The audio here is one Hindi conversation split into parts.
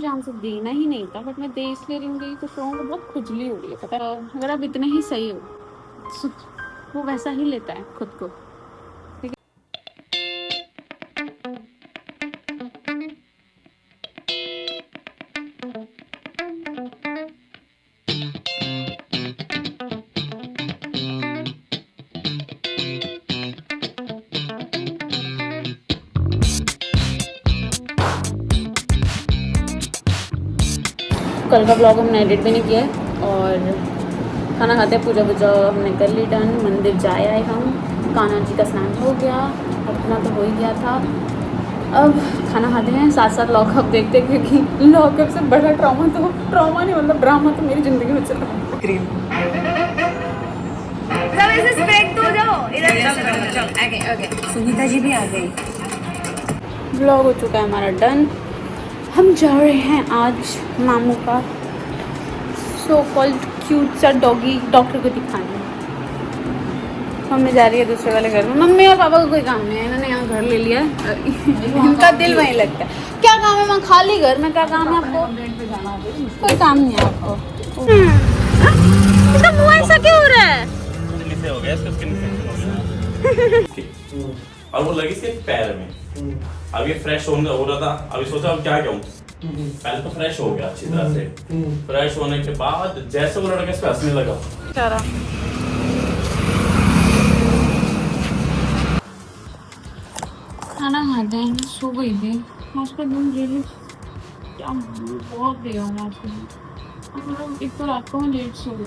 जान से देना ही नहीं था, बट मैं दे इसलिए रही हूँ कि कुछ लोगों को बहुत खुजली हो रही है, पता है। अगर आप इतने ही सही हो, वो वैसा ही लेता है खुद को। कल का ब्लॉग हमने एडिट भी नहीं किया है, और खाना खाते पूजा वूजा हमने कर ली डन। मंदिर जाए आए हम, कान्हा जी का स्नान हो गया, अपना तो हो ही गया था। अब खाना खाते हैं, साथ साथ लॉकअप देखते हैं, क्योंकि लॉकअप से बड़ा ट्रॉमा नहीं, मतलब ड्रामा तो मेरी ज़िंदगी में चल रहा है। क्रीम सब ऐसे स्ट्रेट हो जाओ इधर। ओके सुनीता जी भी आ गई। ब्लॉग हो चुका है हमारा डन। हम जा रहे हैं आज मामू का सो कॉल्ड क्यूट सा डॉगी डॉक्टर को दिखाने। मम्मी जा रही है दूसरे वाले घर में। मम्मी और पापा को कोई काम नहीं है, इन्होंने यहाँ घर ले लिया है। इनका दिल वहीं लगता है। क्या काम है वहाँ? खाली घर में क्या काम है आपको? कोई काम नहीं है आपको। इसका मुंह ऐसा क्यों हो रहा है? हो गया इसका स्किन इन्फेक्शन हो गया और वो लगी इसके पैर में। अब ये फ्रेश हो रहा था, अभी सोचा अब क्या कहूँ। पहले तो फ्रेश हो गया अच्छी तरह से। फ्रेश होने के बाद जैसे वो लड़का इस पे हंसने लगा। खाना खाते हैं, सो गई थी। आज का दिन रियली क्या बहुत गया हूँ आज का दिन। मतलब एक तो रात को मैं लेट सो गई,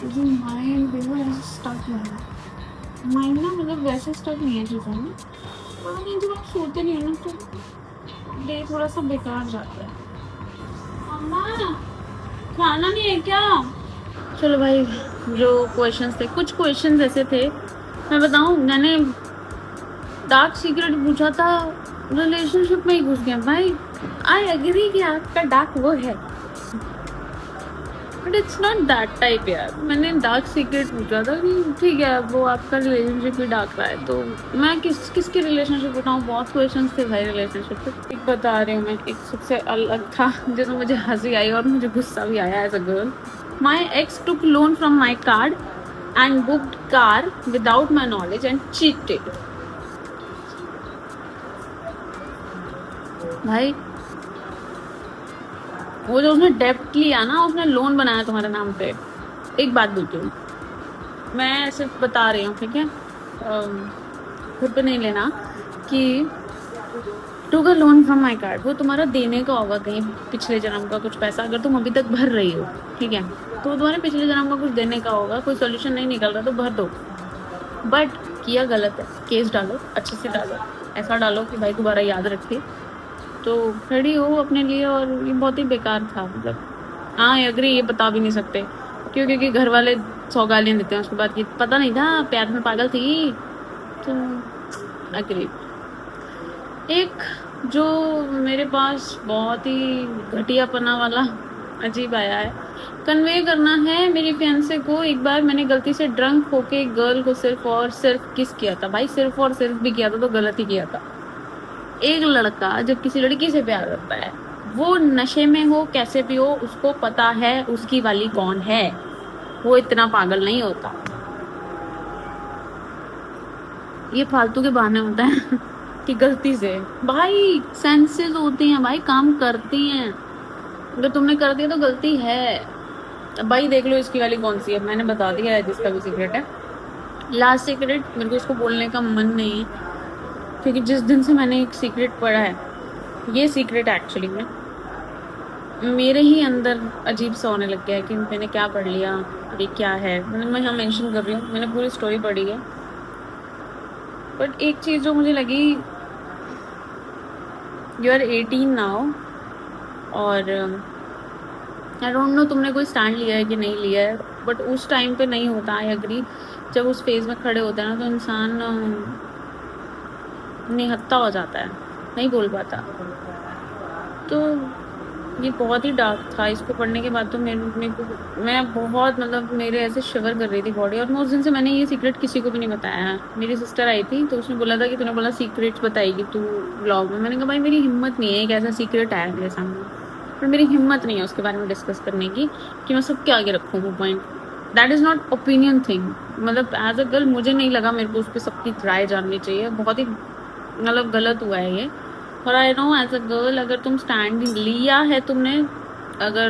मुझे माइंड देखो ऐसे स्टक है। माइंड ना मतलब वैसे स्टक नहीं है चीज़ों में, पता नहीं जब आप सोते नहीं हो ना तो डे थोड़ा सा बेकार जाता है। मम्मा खाना नहीं है क्या? चलो भाई, जो क्वेश्चंस थे, कुछ क्वेश्चंस ऐसे थे, मैं बताऊँ, मैंने डार्क सीक्रेट पूछा था, रिलेशनशिप में ही घुस गया भाई। आई एग्री कि आपका डार्क वो है, but it's not that type यार। मैंने डार्क सीक्रेट पूछा था कि ठीक है वो आपका रिलेशनशिप भी डार्क रहा है, तो मैं किसकी रिलेशनशिप उठाऊँ? बहुत क्वेश्चंस थे भाई रिलेशनशिप पे। एक बता रही हूँ मैं, एक सबसे अलग था जिसमें मुझे हंसी आई और मुझे गुस्सा भी आया as a girl. My ex took loan from my card and booked car without my knowledge and cheated. भाई वो जो उसने डेब्ट लिया ना, उसने लोन बनाया तुम्हारे नाम पे। एक बात बोलती हूँ, मैं सिर्फ बता रही हूँ, ठीक है, खुद पे नहीं लेना, कि टू का लोन फ्रॉम माई कार्ड, वो तुम्हारा देने का होगा कहीं पिछले जन्म का कुछ पैसा, अगर तुम अभी तक भर रही हो, ठीक है, तो तुम्हारे पिछले जन्म का कुछ देने का होगा। कोई सोल्यूशन नहीं निकल रहा तो भर दो, बट किया गलत है, केस डालो, अच्छे से डालो, ऐसा डालो कि भाई दोबारा याद रखे तो खड़ी हो अपने लिए। और ये बहुत ही बेकार था, मतलब हाँ एग्री, ये बता भी नहीं सकते क्यों, क्योंकि घर वाले 100 गालियाँ देते हैं उसके बाद कि पता नहीं था प्यार में पागल थी। तो एग्री। एक जो मेरे पास बहुत ही घटियापना वाला अजीब आया है, कन्वे करना है मेरी फियांसे को। एक बार मैंने गलती से ड्रंक होके एक गर्ल को सिर्फ और सिर्फ किस किया था। भाई सिर्फ और सिर्फ भी किया था तो गलत ही किया था। एक लड़का जब किसी लड़की से प्यार करता है, वो नशे में हो कैसे भी हो, उसको पता है उसकी वाली कौन है, वो इतना पागल नहीं होता। ये फालतू के बहाने होता है कि गलती से, भाई सेंसेस होती हैं भाई, काम करती हैं, अगर तुमने कर दिया तो गलती है। अब भाई देख लो इसकी वाली कौन सी है, मैंने बता दिया है जिसका भी सीक्रेट है। लास्ट सीक्रेट मेरे को इसको बोलने का मन नहीं है, क्योंकि जिस दिन से मैंने एक सीक्रेट पढ़ा है, ये सीक्रेट एक्चुअली में मेरे ही अंदर अजीब सा होने लग गया है कि मैंने क्या पढ़ लिया, ये क्या है। मैं यहाँ मेंशन कर रही हूँ, मैंने पूरी स्टोरी पढ़ी है, बट एक चीज़ जो मुझे लगी, यू आर 18 नाउ, और आई डोंट नो तुमने कोई स्टैंड लिया है कि नहीं लिया है, बट उस टाइम पे नहीं होता। आई एग्री, जब उस फेज में खड़े होते हैं ना तो इंसान निहत्था हो जाता है, नहीं बोल पाता। तो ये बहुत ही डार्क था। इसको पढ़ने के बाद तो मैं बहुत मतलब मेरे ऐसे शिवर कर रही थी बॉडी। और मैं उस दिन से मैंने ये सीक्रेट किसी को भी नहीं बताया है। मेरी सिस्टर आई थी तो उसने बोला था कि तूने बोला सीक्रेट्स बताएगी तू व्लॉग में। मैंने कहा भाई मेरी हिम्मत नहीं है एक ऐसा सीक्रेट आया मेरे सामने, पर मेरी हिम्मत नहीं है उसके बारे में डिस्कस करने की कि मैं सबके आगे रखूँ वो point. That is not opinion thing. मतलब एज अ गर्ल मुझे नहीं लगा मेरे को उस पर सबकी राय जाननी चाहिए। बहुत ही मतलब गलत हुआ है ये। और I know as a girl अगर तुम स्टैंड लिया है तुमने, अगर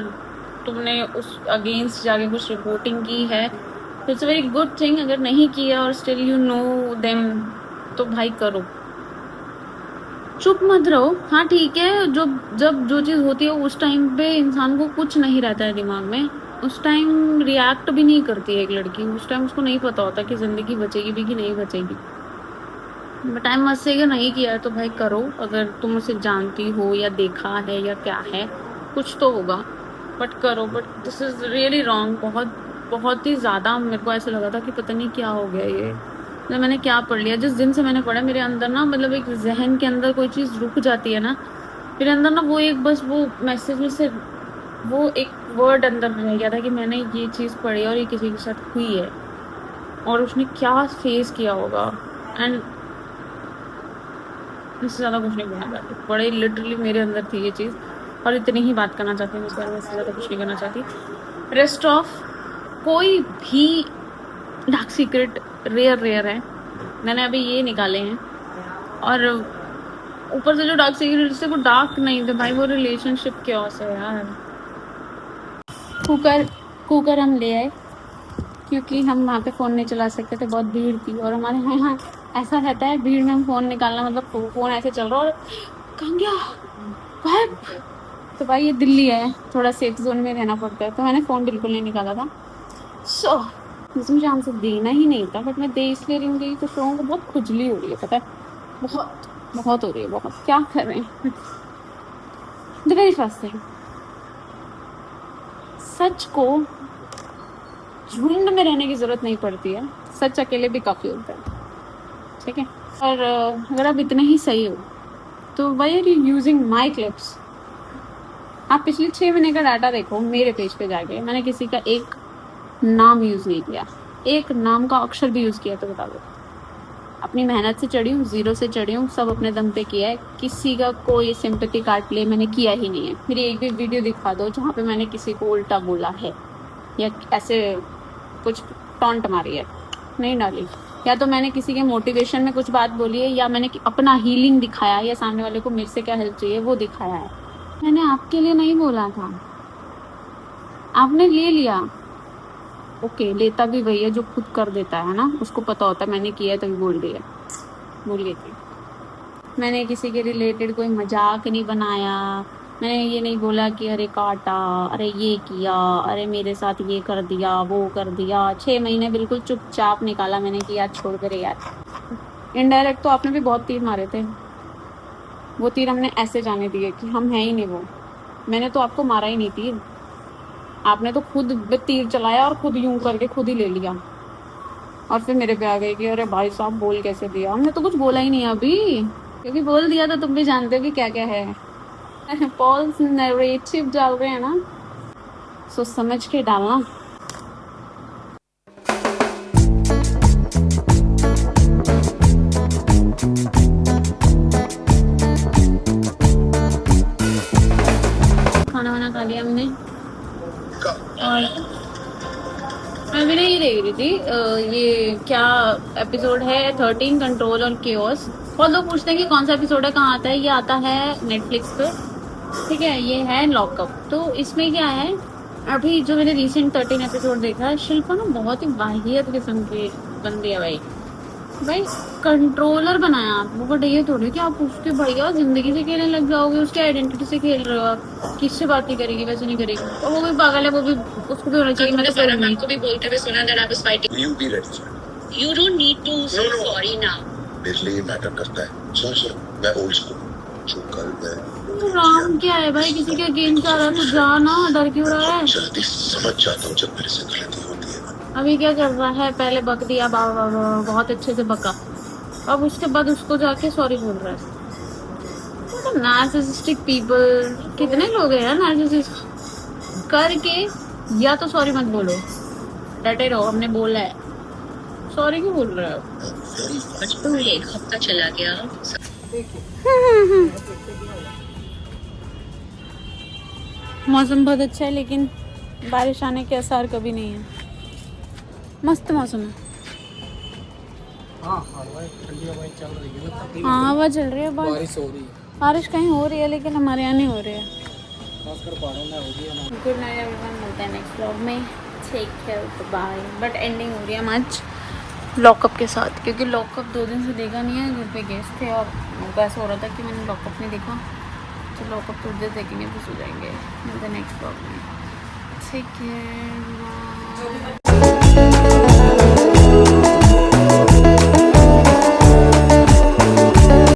तुमने उस अगेंस्ट जाके कुछ रिपोर्टिंग की है तो इट्स वेरी गुड थिंग। अगर नहीं किया और स्टिल यू नो देम तो भाई करो, चुप मत रहो। हाँ ठीक है, जब जो चीज़ होती है उस टाइम पे इंसान को कुछ नहीं रहता है दिमाग में, उस टाइम रिएक्ट भी नहीं करती है एक लड़की। उस टाइम उसको नहीं पता होता कि ज़िंदगी बचेगी भी कि नहीं बचेगी। टाइम मत से अगर नहीं किया है तो भाई करो। अगर तुम उसे जानती हो या देखा है या क्या है कुछ तो होगा, बट करो। But this is really wrong. बहुत बहुत ही ज़्यादा मेरे को ऐसा लगा था कि पता नहीं क्या हो गया ये, मतलब मैंने क्या पढ़ लिया। जिस दिन से मैंने पढ़ा मेरे अंदर ना मतलब एक जहन के अंदर कोई चीज़ रुक जाती है ना, मेरे अंदर ना वो एक बस वो मैसेज में से वो एक वर्ड अंदर रह गया था कि मैंने ये चीज़ पढ़ी और ये किसी के साथ हुई है और उसने क्या फेस किया होगा। एंड इससे ज़्यादा कुछ नहीं बोलना चाहती। बड़े लिटरली मेरे अंदर थी ये चीज़ और इतनी ही बात करना चाहती हूँ इस बारे में, इससे ज़्यादा कुछ नहीं करना चाहती। रेस्ट ऑफ कोई भी डार्क सीक्रेट रेयर है। मैंने अभी ये निकाले हैं और ऊपर से जो डार्क सीक्रेट से वो डार्क नहीं थे भाई, वो रिलेशनशिप क्योस है यार। कुकर हम ले आए क्योंकि हम वहाँ पे फ़ोन नहीं चला सकते थे, बहुत भीड़ थी। और हमारे यहाँ ऐसा रहता है भीड़ में हम फ़ोन निकालना मतलब फ़ोन ऐसे चल रहा और कहाँ गया गायब। तो भाई ये दिल्ली है, थोड़ा सेफ जोन में रहना पड़ता है, तो मैंने फ़ोन बिल्कुल नहीं निकाला था। सो मुझे आंसर देना ही नहीं था, बट मैं दे इसलिए रही हूँ कि कुछ लोगों को बहुत खुजली हो रही है, पता है, बहुत बहुत हो रही है, बहुत। क्या कर रहे हैं? द वेरी फर्स्ट थिंग, सच को झुंड में रहने की ज़रूरत नहीं पड़ती है, सच अकेले भी काफ़ी होता है, ठीक है। और अगर आप इतने ही सही हो तो why are you using my clips? आप पिछले 6 महीने का डाटा देखो मेरे पेज पे जाके, मैंने किसी का एक नाम यूज़ नहीं किया, एक नाम का अक्षर भी यूज़ किया तो बता दो। अपनी मेहनत से चढ़ी हूँ, ज़ीरो से चढ़ी हूँ, सब अपने दम पे किया है, किसी का कोई सिंपैथी कार्ड प्ले मैंने किया ही नहीं है। मेरी एक भी वीडियो दिखा दो जहाँ पे मैंने किसी को उल्टा बोला है या ऐसे कुछ टॉन्ट मारी है, नहीं डाली। या तो मैंने किसी के मोटिवेशन में कुछ बात बोली है, या मैंने अपना हीलिंग दिखाया, या सामने वाले को मेरे से क्या हेल्प चाहिए वो दिखाया है। मैंने आपके लिए नहीं बोला था, आपने ले लिया। ओके, लेता भी वही है जो खुद कर देता है ना, उसको पता होता है मैंने किया है तभी बोल गई थी। मैंने किसी के रिलेटेड कोई मजाक नहीं बनाया, मैंने ये नहीं बोला कि अरे काटा, अरे ये किया, अरे मेरे साथ ये कर दिया, वो कर दिया। 6 महीने बिल्कुल चुपचाप निकाला मैंने कि यार छोड़ दे यार। इनडायरेक्ट तो आपने भी बहुत तीर मारे थे, वो तीर हमने ऐसे जाने दिए कि हम हैं ही नहीं वो। मैंने तो आपको मारा ही नहीं तीर, आपने तो खुद तीर चलाया और खुद यूं करके खुद ही ले लिया और फिर मेरे पे आ गई कि अरे भाई साहब बोल कैसे दिया। हमने तो कुछ बोला ही नहीं अभी, क्योंकि बोल दिया तो तुम भी जानते हो कि क्या क्या है। पॉल्स नैरेटिव डाल रहे हैं ना, सो समझ के डालना। खाना वाना खा लिया हमने और मैं भी नहीं देख रही थी ये क्या एपिसोड है 13 कंट्रोल और केओस। बहुत लोग पूछते हैं कि कौन सा एपिसोड है, कहाँ आता है। ये आता है नेटफ्लिक्स पे, ठीक है। ये है लॉकअप। तो इसमें क्या है, अभी जो मैंने रिसेंट 13 एपिसोड देखा है, शिल्पा ना बहुत ही वाहियत किस्म की बंदी है भाई कंट्रोलर बनाया आपको, बट ये थोड़ी कि आप उसके भैया जिंदगी से खेलने लग जाओगे, उसके आइडेंटिटी से खेल रहे हो आप। किससे बात नहीं करेगी, वैसे नहीं करेगी। और वो भी पागल है, वो भी, उसको भी होना चाहिए। मैं तो मैम को भी बोलते हुए सुना that I was fighting. You be ready, sir. You don't need to say sorry now. मेरे लिए मैटर करता है। सर मैं ओल्ड स्कूल, जो कल मैं राम क्या है भाई, किसी के अगेंस्ट आ रहा है तो जा ना, डर क्यों रहा है। जल्दी समझ जाता हूँ जब मेरे से गलती होती है। अभी क्या कर रहा है, पहले बक दिया, बहुत अच्छे से बका, अब उसके बाद उसको जाके सॉरी बोल रहा है। नार्सिसिस्टिक पीपल, कितने लोग हैं यार नार्सिसिस्ट करके। या तो सॉरी मत बोलो, डटे रहो, हमने बोला है। सॉरी क्यों बोल रहे हो? तो एक हफ्ता चला गया। मौसम बहुत अच्छा है लेकिन बारिश आने के आसार कभी नहीं है। मस्त मौसम है। हाँ हवा चल रही है, बारिश हो रही है। बारिश कहीं हो रही है लेकिन हमारे यहाँ नहीं हो रही है। गुड नाइट एवरीवन, मिलते हैं नेक्स्ट व्लॉग में। Take care, bye. But ending हो रही है आज लॉकअप के साथ, क्योंकि लॉकअप 2 दिन से देखा नहीं है। घर पे गेस्ट थे और ऐसा हो रहा था कि मैंने लॉकअप नहीं देखा, तो लॉकअप थोड़ी देर देखेंगे फिर सो जाएंगे। मिलते हैं नेक्स्ट व्लॉग में। Take care.